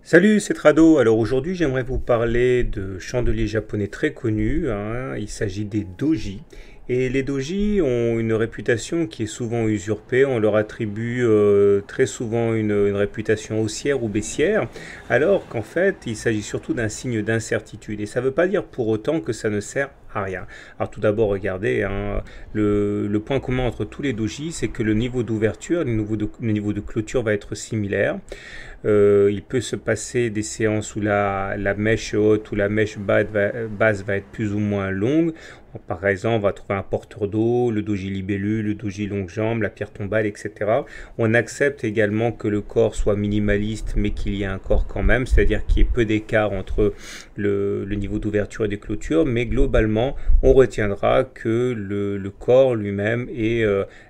Salut, c'est Trado. Alors aujourd'hui, j'aimerais vous parler de chandeliers japonais très connus, hein. Il s'agit des doji. Et les doji ont une réputation qui est souvent usurpée. On leur attribue très souvent une réputation haussière ou baissière, alors qu'en fait, il s'agit surtout d'un signe d'incertitude. Et ça ne veut pas dire pour autant que ça ne sert à rien. Alors tout d'abord, regardez, hein, le point commun entre tous les doji, c'est que le niveau d'ouverture, le niveau de clôture va être similaire. Il peut se passer des séances où la mèche haute ou la mèche basse va être plus ou moins longue. Par exemple, on va trouver un porteur d'eau, le doji libellule, le doji longue jambe, la pierre tombale, etc. On accepte également que le corps soit minimaliste, mais qu'il y ait un corps quand même, c'est-à-dire qu'il y ait peu d'écart entre le niveau d'ouverture et de clôture, mais globalement, on retiendra que le corps lui-même est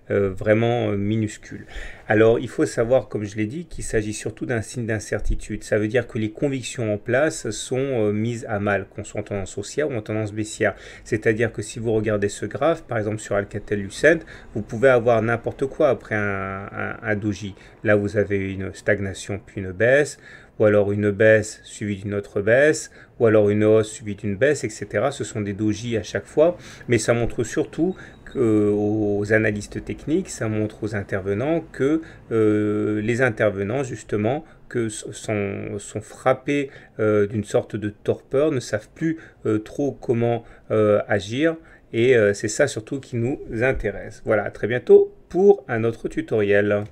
vraiment minuscule. Alors, il faut savoir, comme je l'ai dit, qu'il s'agit surtout d'un signe d'incertitude. Ça veut dire que les convictions en place sont mises à mal, qu'on soit en tendance haussière ou en tendance baissière. C'est-à-dire que si vous regardez ce graphe, par exemple sur Alcatel-Lucent, vous pouvez avoir n'importe quoi après un doji. Là, vous avez une stagnation puis une baisse, ou alors une baisse suivie d'une autre baisse, ou alors une hausse suivie d'une baisse, etc. Ce sont des dojis à chaque fois, mais ça montre surtout aux analystes techniques, ça montre aux intervenants que les intervenants, justement, sont frappés d'une sorte de torpeur, ne savent plus trop comment agir, et c'est ça surtout qui nous intéresse. Voilà, à très bientôt pour un autre tutoriel.